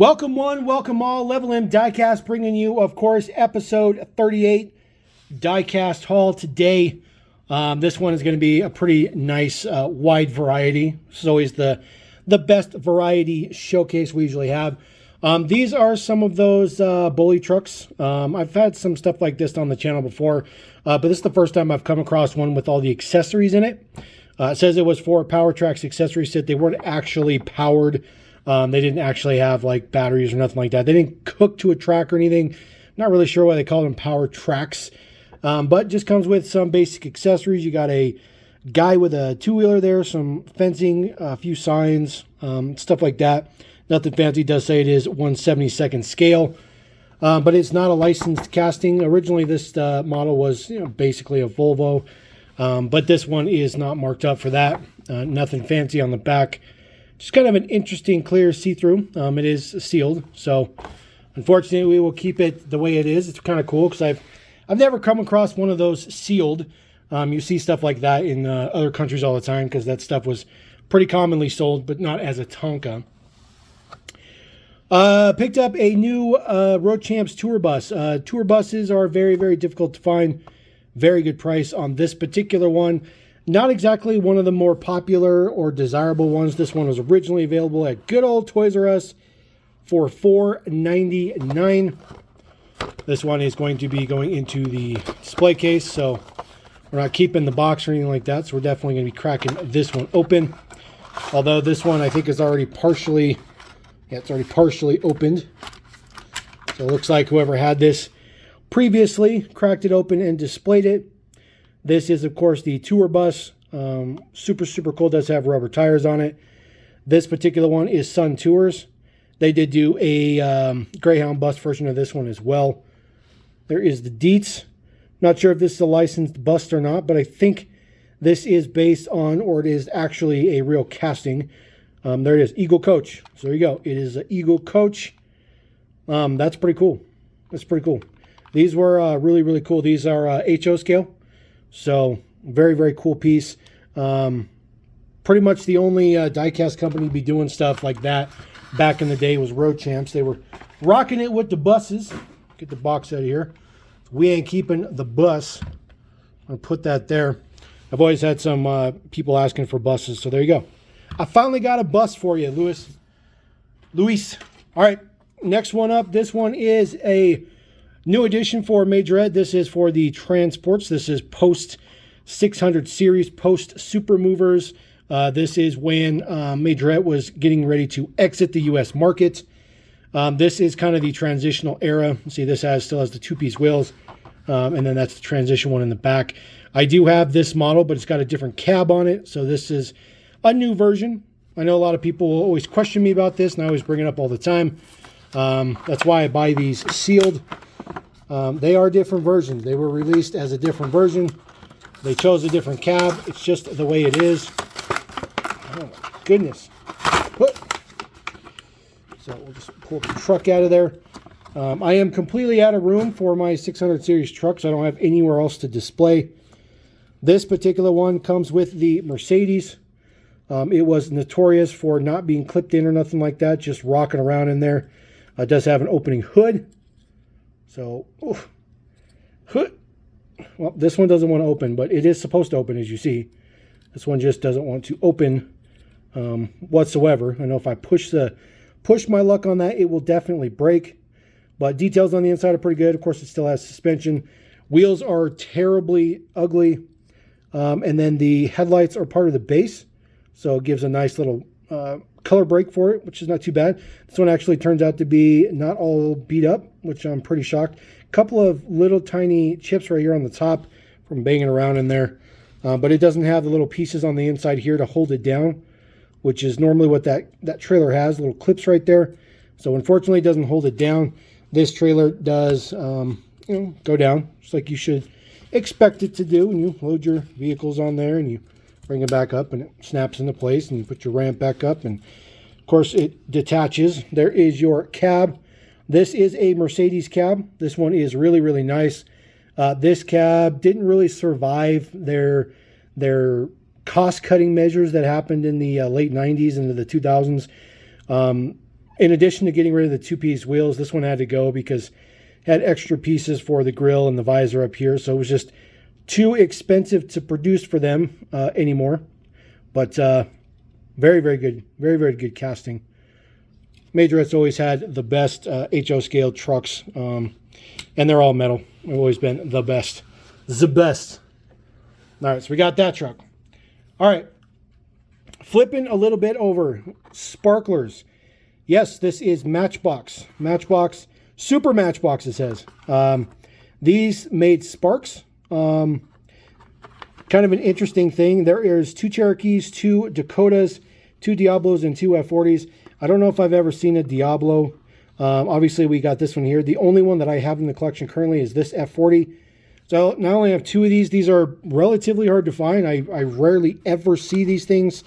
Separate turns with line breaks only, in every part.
Welcome one, welcome all. LevelMDiecast bringing you, of course, episode 38 Diecast haul today. This one is going to be a pretty nice wide variety. It's always the best variety showcase we usually have. These are some of those bully trucks. I've had some stuff like this on the channel before, but this is the first time I've come across one with all the accessories in it. It says it was for Power Tracks accessory set. They weren't actually powered. They didn't actually have like batteries or nothing like that. They didn't hook to a track or anything. Not really sure why they call them Power Tracks. But just comes with some basic accessories. You got a guy with a two-wheeler there, some fencing, a few signs, stuff like that. Nothing fancy. It does say it is 1/72nd scale. But it's not a licensed casting. Originally, this model was basically a Volvo. But this one is not marked up for that. Nothing fancy on the back. Just kind of an interesting clear see-through. It is sealed, so unfortunately we will keep it the way it is. It's kind of cool because I've never come across one of those sealed. You see stuff like that in other countries all the time because that stuff was pretty commonly sold, but not as a Tonka. Picked up a new Road Champs tour bus. Tour buses are very, very difficult to find. Very good price on this particular one. Not exactly one of the more popular or desirable ones. This one was originally available at good old Toys R Us for $4.99. This one is going to be going into the display case, so we're not keeping the box or anything like that. So we're definitely going to be cracking this one open. Although this one I think is already partially, it's already partially opened. So it looks like whoever had this previously cracked it open and displayed it. This is, of course, the tour bus. Super, super cool. Does have rubber tires on it. This particular one is Sun Tours. They did do a Greyhound bus version of this one as well. There is the Dietz. Not sure if this is a licensed bus or not, but I think this is based on, or it is actually a real casting. There it is, Eagle Coach. So there you go. It is an Eagle Coach. That's pretty cool. That's pretty cool. These were really, really cool. These are HO scale. So, very, very cool piece. Pretty much the only diecast company to be doing stuff like that back in the day was Road Champs. They were rocking it with the buses. Get the box out of here. We ain't keeping the bus. I'll put that there. I've always had some people asking for buses, so there you go. I finally got a bus for you, Luis. All right, next one up. This one is a new edition for Majorette. This is for the transports. This is post 600 series, post Super Movers. This is when Majorette was getting ready to exit the U.S. market. This is kind of the transitional era. See, this still has the two-piece wheels, and then that's the transition one in the back. I do have this model, but it's got a different cab on it, so this is a new version. I know a lot of people will always question me about this, and I always bring it up all the time. That's why I buy these sealed. They are different versions. They were released as a different version. They chose a different cab. It's just the way it is. Oh my goodness. So we'll just pull the truck out of there. I am completely out of room for my 600 series trucks. I don't have anywhere else to display. This particular one comes with the Mercedes. It was notorious for not being clipped in or nothing like that, just rocking around in there. It does have an opening hood. So, well, this one doesn't want to open, but it is supposed to open, as you see. This one just doesn't want to open whatsoever. I know if I push my luck on that, it will definitely break. But details on the inside are pretty good. Of course, it still has suspension. Wheels are terribly ugly. And then the headlights are part of the base. So it gives a nice little color break for it, which is not too bad. This one actually turns out to be not all beat up, which I'm pretty shocked. A couple of little tiny chips right here on the top from banging around in there. But it doesn't have the little pieces on the inside here to hold it down, which is normally what that trailer has, little clips right there. So unfortunately, it doesn't hold it down. This trailer does go down, just like you should expect it to do when you load your vehicles on there and you bring it back up and it snaps into place and you put your ramp back up and of course it detaches. There is your cab. This is a Mercedes cab. This one is really, really nice. This cab didn't really survive their cost-cutting measures that happened in the late 90s into the 2000s. In addition to getting rid of the two-piece wheels, this one had to go because it had extra pieces for the grill and the visor up here, so it was just too expensive to produce for them anymore. But very, very good. Very, very good casting. Majorette's always had the best HO scale trucks, and they're all metal. They've always been the best. The best. All right, so we got that truck. All right. Flipping a little bit over. Sparklers. Yes, this is Matchbox. Matchbox. Super Matchbox, it says. These made sparks. Kind of an interesting thing. There is 2 Cherokees, 2 Dakotas, 2 Diablos, and 2 F40s. I don't know if I've ever seen a Diablo. Obviously, we got this one here. The only one that I have in the collection currently is this F40. So not only have 2 of these are relatively hard to find. I rarely ever see these things.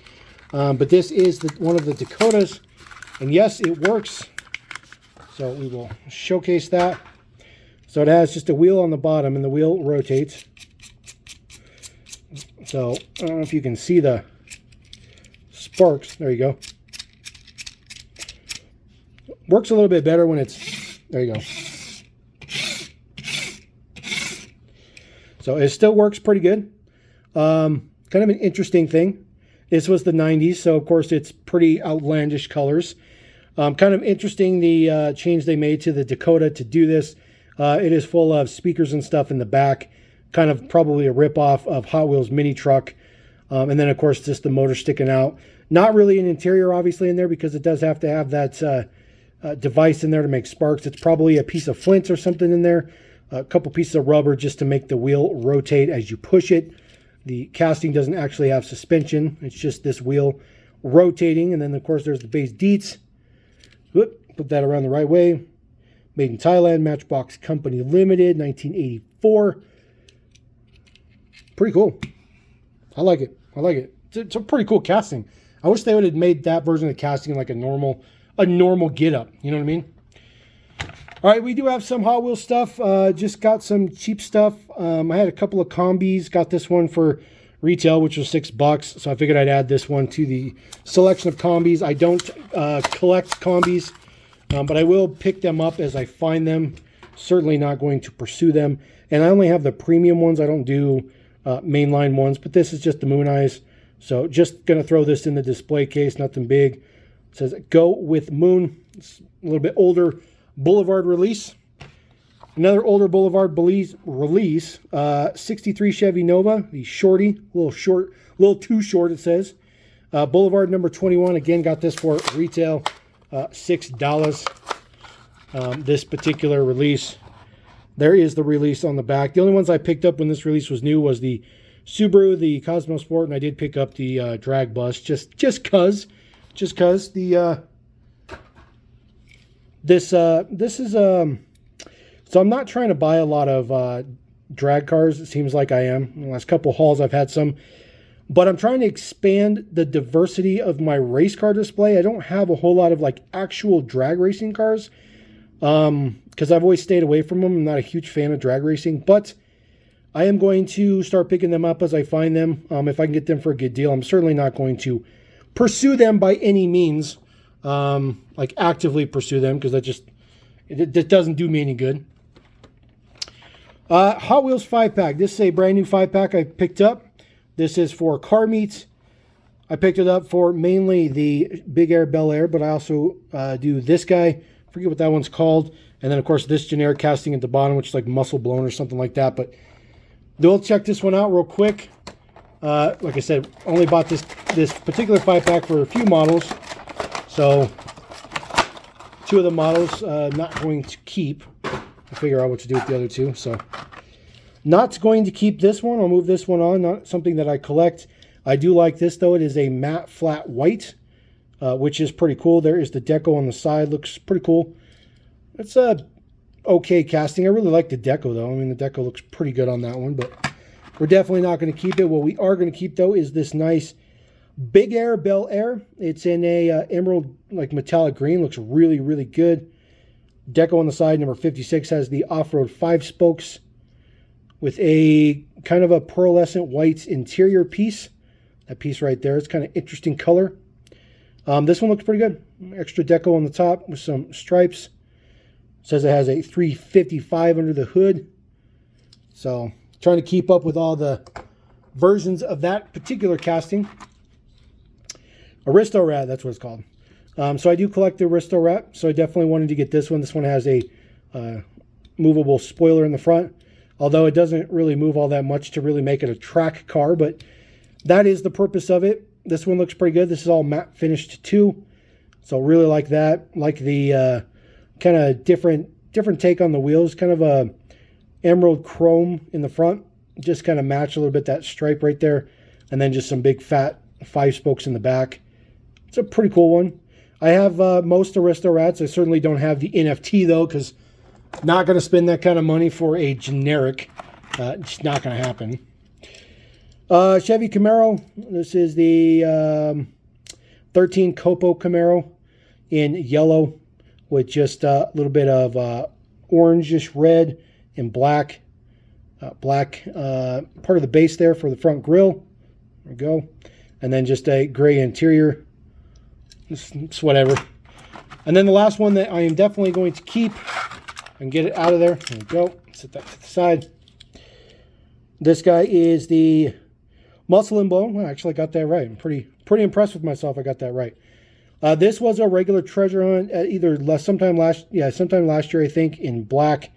But this is one of the Dakotas. And yes, it works. So we will showcase that. So it has just a wheel on the bottom and the wheel rotates. So I don't know if you can see the sparks. There you go. Works a little bit better when it's, there you go. So it still works pretty good. Kind of an interesting thing. This was the 90s, so of course it's pretty outlandish colors. Kind of interesting the change they made to the Dakota to do this. It is full of speakers and stuff in the back. Kind of probably a ripoff of Hot Wheels mini truck. And then of course just the motor sticking out. Not really an interior obviously in there because it does have to have that device in there to make sparks. It's probably a piece of flint or something in there. A couple pieces of rubber just to make the wheel rotate as you push it. The casting doesn't actually have suspension. It's just this wheel rotating. And then, of course, there's the base deets. Whoop, put that around the right way. Made in Thailand, Matchbox Company Limited, 1984. Pretty cool. I like it. I like it. It's a pretty cool casting. I wish they would have made that version of the casting like a normal get-up. You know what I mean? All right, we do have some Hot Wheels stuff. Just got some cheap stuff. I had a couple of combis. Got this one for retail, which was $6. So I figured I'd add this one to the selection of combis. I don't collect combis, but I will pick them up as I find them. Certainly not going to pursue them. And I only have the premium ones. I don't do mainline ones, but this is just the Moon Eyes. So just going to throw this in the display case. Nothing big. It says Go with Moon. It's a little bit older Boulevard release. Another older Boulevard release. 63 Chevy Nova, the shorty, a little too short it says. Boulevard number 21, again got this for retail, $6. This particular release. There is the release on the back. The only ones I picked up when this release was new was the Subaru, the Cosmo Sport, and I did pick up the drag bus just cause the This is so I'm not trying to buy a lot of drag cars. It seems like I am. In the last couple of hauls I've had some, but I'm trying to expand the diversity of my race car display. I don't have a whole lot of like actual drag racing cars because I've always stayed away from them. I'm not a huge fan of drag racing, but I am going to start picking them up as I find them. If I can get them for a good deal. I'm certainly not going to pursue them by any means. Like actively pursue them because that doesn't do me any good. Hot Wheels 5-pack. This is a brand new 5-pack I picked up. This is for car meets. I picked it up for mainly the Big Air Bel Air, but I also do this guy. I forget what that one's called. And then, of course, this generic casting at the bottom, which is like muscle blown or something like that. But we'll check this one out real quick. Like I said, only bought this particular 5-pack for a few models. So, 2 of the models not going to keep. I'll figure out what to do with the other 2. So, not going to keep this one. I'll move this one on. Not something that I collect. I do like this, though. It is a matte flat white, which is pretty cool. There is the deco on the side. Looks pretty cool. It's a okay casting. I really like the deco, though. I mean, the deco looks pretty good on that one. But we're definitely not going to keep it. What we are going to keep, though, is this nice Big Air Bel Air. It's in a emerald, like metallic green. Looks really, really good. Deco on the side, number 56, has the off-road 5 spokes with a kind of a pearlescent white interior piece. That piece right there. It's kind of interesting color. This one looks pretty good. extra deco on the top with some stripes. It says it has a 355 under the hood. So trying to keep up with all the versions of that particular casting. Aristo Rat, that's what it's called. So I do collect the Aristo Rat, so I definitely wanted to get this one. This one has a movable spoiler in the front, although it doesn't really move all that much to really make it a track car, but that is the purpose of it. This one looks pretty good. This is all matte finished too, so really like that. Like the kind of different take on the wheels, kind of a emerald chrome in the front, just kind of match a little bit that stripe right there, and then just some big fat 5 spokes in the back. It's a pretty cool one. I have most Aristo Rats. I certainly don't have the NFT though, because not going to spend that kind of money for a generic. It's not going to happen. Chevy Camaro. This is the 13 Copo Camaro in yellow with just a little bit of orangish red and black. Black part of the base there for the front grille. There we go. And then just a gray interior. It's whatever. And then the last one that I am definitely going to keep and get it out of there. There we go. Set that to the side. This guy is the Muscle and Bone. Well, I actually got that right. I'm pretty impressed with myself. I got that right. This was a regular treasure hunt sometime last year, I think, in black.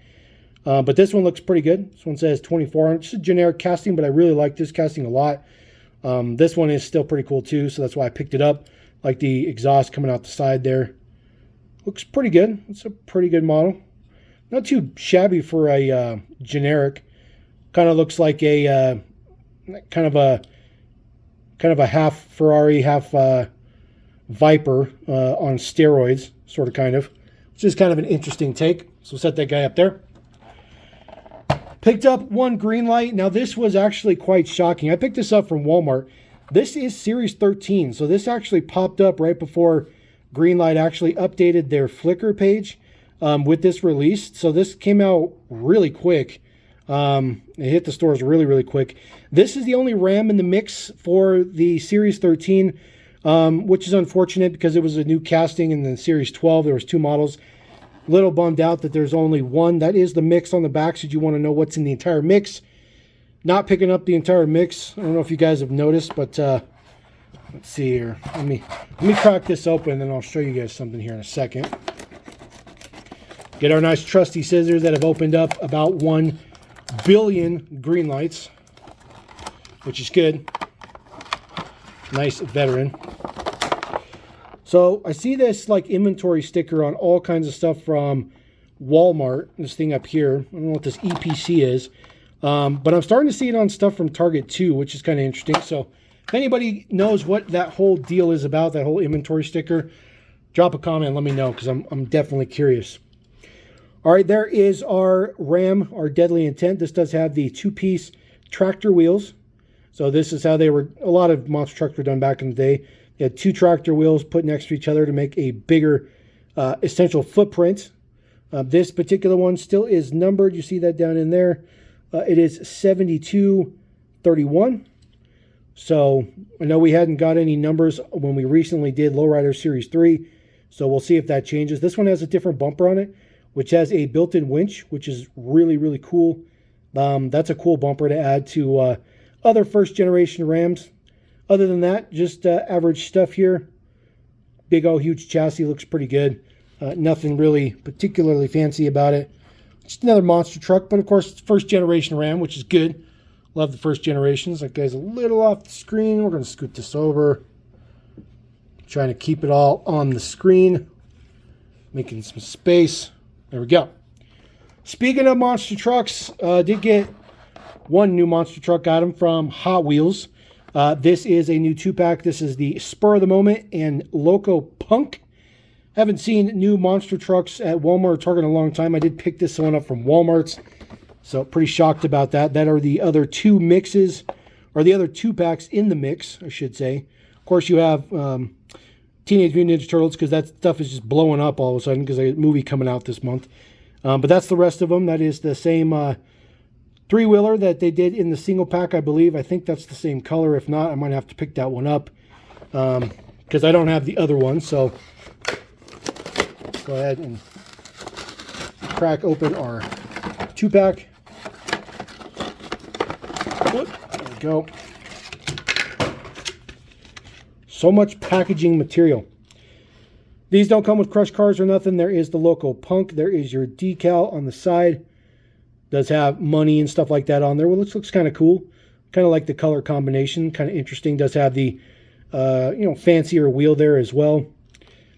But this one looks pretty good. This one says 24. It's a generic casting, but I really like this casting a lot. This one is still pretty cool too, so that's why I picked it up. Like the exhaust coming out the side there. Looks pretty good. It's a pretty good model. Not too shabby for a generic. Kind of looks like a kind of a half Ferrari, half Viper on steroids, sort of kind of. Which is kind of an interesting take. So set that guy up there. Picked up one green light. Now this was actually quite shocking. I picked this up from Walmart. This is Series 13, so this actually popped up right before Greenlight actually updated their Flickr page with this release. So this came out really quick. It hit the stores really, really quick. This is the only RAM in the mix for the Series 13, which is unfortunate because it was a new casting in the Series 12. There was 2 models. A little bummed out that there's only one. That is the mix on the back, so you want to know what's in the entire mix. Not picking up the entire mix. I don't know if you guys have noticed, but let's see here. Let me crack this open, and then I'll show you guys something here in a second. Get our nice trusty scissors that have opened up about 1 billion green lights, which is good. Nice veteran. So I see this like inventory sticker on all kinds of stuff from Walmart. This thing up here. I don't know what this EPC is. But I'm starting to see it on stuff from Target too, which is kind of interesting. So if anybody knows what that whole deal is about, that whole inventory sticker, drop a comment and let me know, because I'm definitely curious. All right, there is our Ram, our Deadly Intent. This does have the 2-piece tractor wheels. So this is how a lot of monster trucks were done back in the day. They had 2 tractor wheels put next to each other to make a bigger essential footprint. This particular one still is numbered. You see that down in there. It is 7231. So I know we hadn't got any numbers when we recently did Lowrider Series 3. So we'll see if that changes. This one has a different bumper on it, which has a built-in winch, which is really, really cool. That's a cool bumper to add to other first-generation Rams. Other than that, just average stuff here. Big old huge chassis, looks pretty good. Nothing really particularly fancy about it. Just another monster truck, but of course it's first generation Ram, which is good. Love the first generations. That guy's a little off the screen. We're going to scoot this over. Trying to keep it all on the screen. Making some space. There we go. Speaking of monster trucks, did get one new monster truck item from Hot Wheels. This is a new 2-pack. This is the Spur of the Moment and Loco Punk. Haven't seen new monster trucks at Walmart or Target in a long time. I did pick this one up from Walmart's, so pretty shocked about that. That are the other 2 mixes, or the other 2-packs in the mix, I should say. Of course, you have Teenage Mutant Ninja Turtles, because that stuff is just blowing up all of a sudden because there's a movie coming out this month. But that's the rest of them. That is the same 3-wheeler that they did in the single pack, I believe. I think that's the same color. If not, I might have to pick that one up because I don't have the other one. So go ahead and crack open our 2-pack. There we go. So much packaging material. These don't come with crush cards or nothing. There is the local punk. There is your decal on the side. Does have money and stuff like that on there. Well, this looks kind of cool. Kind of like the color combination. Kind of interesting. Does have the fancier wheel there as well.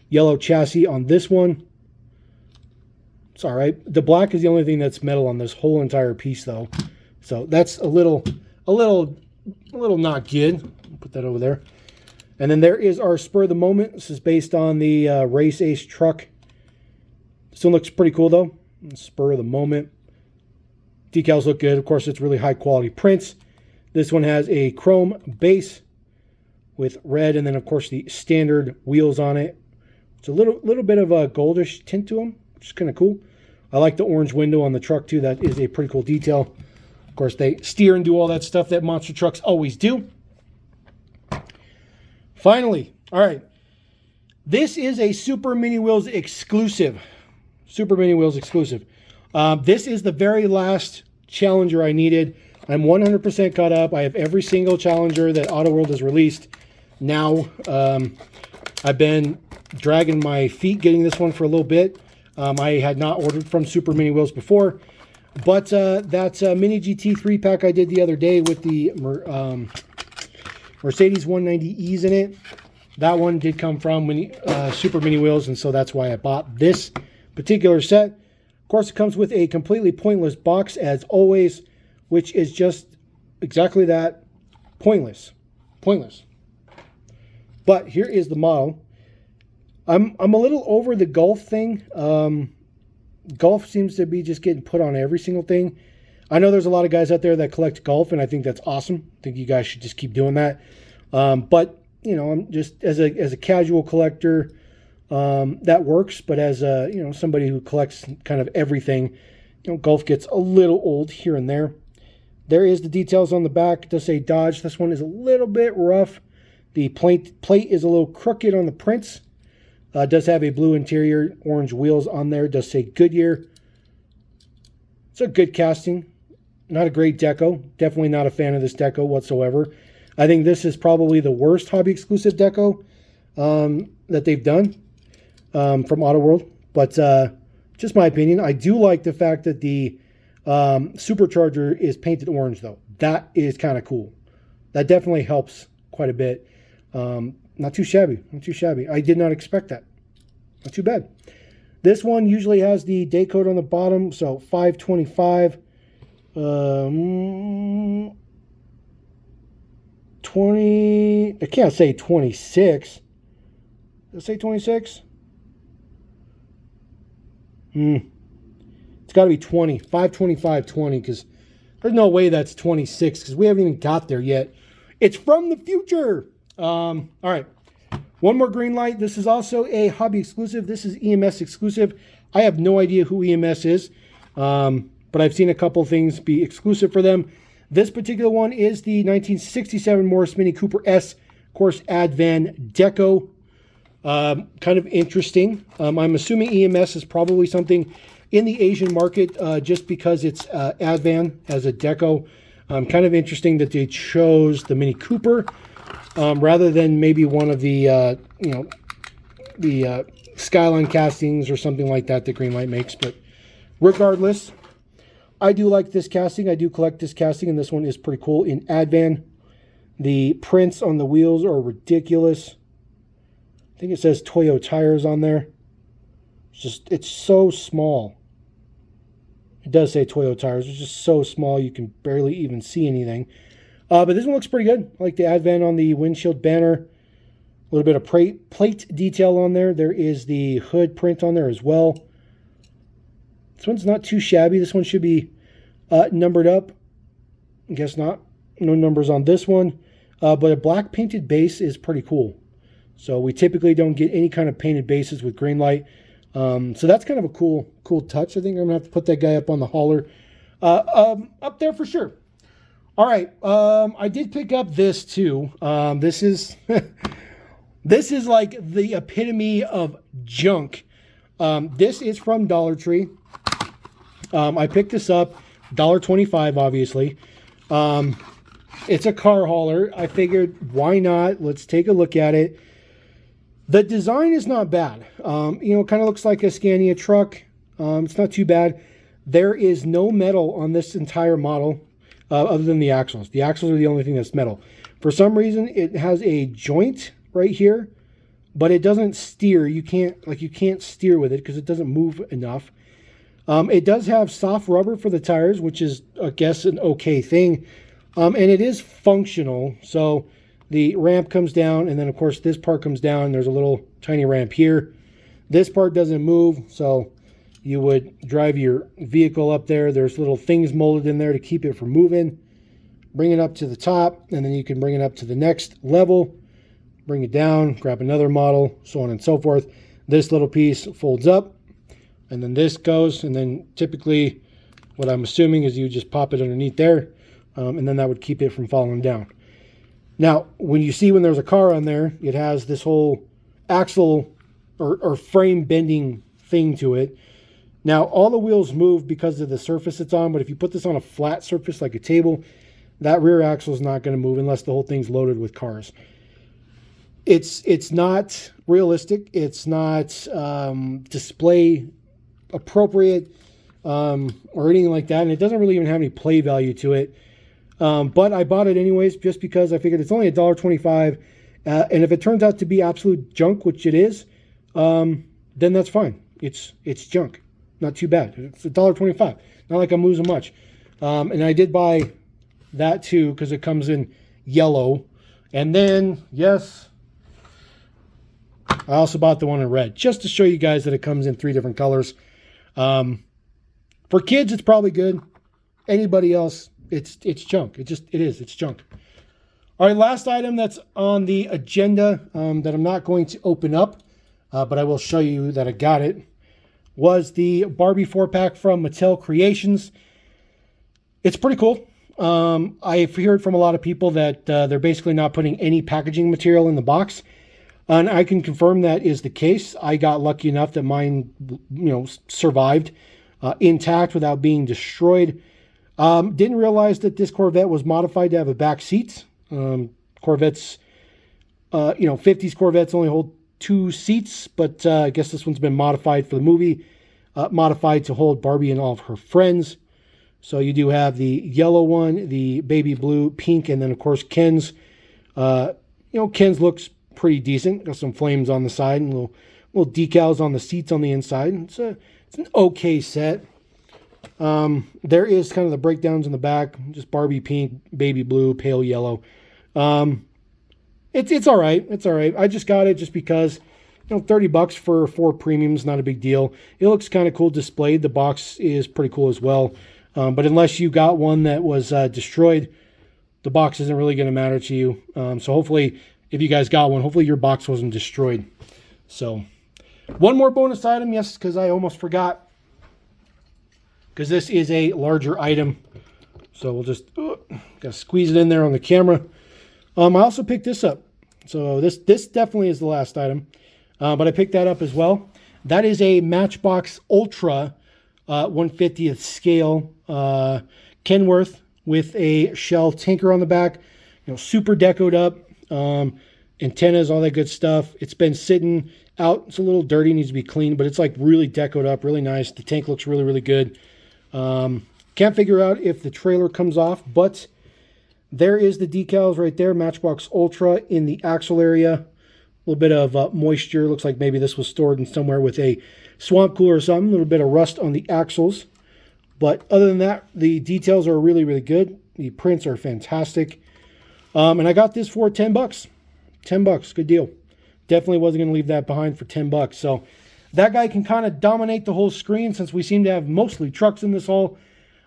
Yellow chassis on this one. It's all right. The black is the only thing that's metal on this whole entire piece, though. So that's a little not good. Put that over there. And then there is our Spur of the Moment. This is based on the Race Ace truck. This one looks pretty cool, though. Spur of the Moment. Decals look good. Of course, it's really high quality prints. This one has a chrome base with red, and then, of course, the standard wheels on it. It's a little bit of a goldish tint to them, which is kind of cool. I like the orange window on the truck, too. That is a pretty cool detail. Of course, they steer and do all that stuff that monster trucks always do. Finally, all right. This is a Super Mini Wheels exclusive. Super Mini Wheels exclusive. This is the very last Challenger I needed. I'm 100% caught up. I have every single Challenger that Auto World has released now. I've been dragging my feet getting this one for a little bit. I had not ordered from Super Mini Wheels before. But that Mini GT 3-pack I did the other day with the Mercedes 190Es in it, that one did come from Super Mini Wheels, and so that's why I bought this particular set. Of course, it comes with a completely pointless box, as always, which is just exactly that, pointless. Pointless. But here is the model. I'm a little over the Golf thing. Golf seems to be just getting put on every single thing. I know there's a lot of guys out there that collect Golf, and I think that's awesome. I think you guys should just keep doing that. But you know, I'm just as a casual collector, that works. But as a somebody who collects kind of everything, Golf gets a little old here and there. There is the details on the back. It does say Dodge. This one is a little bit rough. The plate is a little crooked on the prints. Does have a blue interior, orange wheels on there. Does say Goodyear. It's a good casting. Not a great deco. Definitely not a fan of this deco whatsoever. I think this is probably the worst hobby exclusive deco that they've done from Auto World. But just my opinion. I do like the fact that the supercharger is painted orange, though. That is kind of cool. That definitely helps quite a bit. Not too shabby. Not too shabby. I did not expect that. Not too bad. This one usually has the day code on the bottom. So 525. 20. I can't say 26. Does it say 26? It's got to be 20. 525.20, because there's no way that's 26, because we haven't even got there yet. It's from the future. All right. One more green light. This is also a hobby exclusive. This is EMS exclusive. I have no idea who EMS is, but I've seen a couple things be exclusive for them. This particular one is the 1967 Morris Mini Cooper S, of course, Advan Deco. Kind of interesting. I'm assuming EMS is probably something in the Asian market just because it's Advan as a deco. Kind of interesting that they chose the Mini Cooper rather than maybe one of the Skyline castings or something like that that Greenlight makes. But regardless, I do like this casting. I do collect this casting, and this one is pretty cool in Advan. The prints on the wheels are ridiculous. I think it says Toyo tires on there. It's so small. It does say Toyo tires. It's just so small you can barely even see anything. But this one looks pretty good. I like the Advan on the windshield banner. A little bit of plate detail on there. There is the hood print on there as well. This one's not too shabby. This one should be numbered up. I guess not. No numbers on this one. But a black painted base is pretty cool. So we typically don't get any kind of painted bases with Greenlight. So that's kind of a cool touch. I think I'm going to have to put that guy up on the hauler. Up there for sure. All right. I did pick up this too. This is this is like the epitome of junk. This is from Dollar Tree. I picked this up, $1.25, obviously. It's a car hauler. I figured, why not? Let's take a look at it. The design is not bad. It kind of looks like a Scania truck. It's not too bad. There is no metal on this entire model other than the axles. The axles are the only thing that's metal. For some reason, it has a joint right here, but it doesn't steer. You can't steer with it because it doesn't move enough. It does have soft rubber for the tires, which is, I guess, an okay thing. And it is functional. So the ramp comes down, and then, of course, this part comes down. There's a little tiny ramp here. This part doesn't move, so you would drive your vehicle up there. There's little things molded in there to keep it from moving. Bring it up to the top, and then you can bring it up to the next level. Bring it down, grab another model, so on and so forth. This little piece folds up, and then this goes, and then typically what I'm assuming is you just pop it underneath there, and then that would keep it from falling down. Now, when there's a car on there, it has this whole axle or frame bending thing to it. Now, all the wheels move because of the surface it's on, but if you put this on a flat surface like a table, that rear axle is not going to move unless the whole thing's loaded with cars. It's not realistic. It's not display appropriate or anything like that, and it doesn't really even have any play value to it. But I bought it anyways just because I figured it's only $1.25, and if it turns out to be absolute junk, which it is, then that's fine. It's junk. Not too bad. It's $1.25. Not like I'm losing much. And I did buy that too because it comes in yellow. And then, yes, I also bought the one in red just to show you guys that it comes in 3 different colors. For kids, it's probably good. Anybody else, it's junk. It's junk. All right, last item that's on the agenda that I'm not going to open up, but I will show you that I got it, was the Barbie 4-pack from Mattel Creations. It's pretty cool. I've heard from a lot of people that they're basically not putting any packaging material in the box. And I can confirm that is the case. I got lucky enough that mine, survived intact without being destroyed. Didn't realize that this Corvette was modified to have a back seat. Corvettes, 50s Corvettes only hold 2 seats, but I guess this one's been modified for the movie, modified to hold Barbie and all of her friends. So you do have the yellow one, the baby blue, pink, and then of course Ken's. Ken's looks pretty decent. Got some flames on the side and little decals on the seats on the inside. It's an okay set. There is kind of the breakdowns in the back, just Barbie pink, baby blue, pale yellow. It's all right. It's all right. I just got it just because, $30 for 4 premiums, not a big deal. It looks kind of cool displayed. The box is pretty cool as well. But unless you got one that was destroyed, the box isn't really going to matter to you. So hopefully, if you guys got one, hopefully your box wasn't destroyed. So one more bonus item, yes, because I almost forgot. Because this is a larger item. So we'll just gotta squeeze it in there on the camera. I also picked this up. So this definitely is the last item. But I picked that up as well. That is a Matchbox Ultra 1/50th scale Kenworth with a shell tanker on the back. Super decoed up. Antennas, all that good stuff. It's been sitting out. It's a little dirty, needs to be cleaned, but it's like really decoed up, really nice. The tank looks really, really good. Can't figure out if the trailer comes off, but there is the decals right there. Matchbox Ultra in the axle area. A little bit of moisture. Looks like maybe this was stored in somewhere with a swamp cooler or something. A little bit of rust on the axles. But other than that, the details are really, really good. The prints are fantastic. And I got this for $10. $10, good deal. Definitely wasn't going to leave that behind for $10. So that guy can kind of dominate the whole screen since we seem to have mostly trucks in this haul.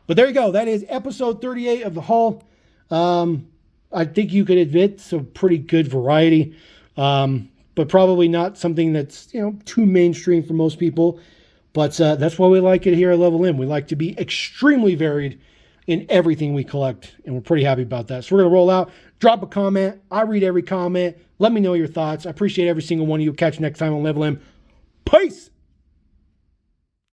But there you go. That is episode 38 of the haul. I think you could admit it's a pretty good variety. But probably not something that's, too mainstream for most people. But that's why we like it here at Level M. We like to be extremely varied in everything we collect, and we're pretty happy about that. So we're going to roll out. Drop a comment. I read every comment. Let me know your thoughts. I appreciate every single one of you. Catch you next time on Level M. Peace!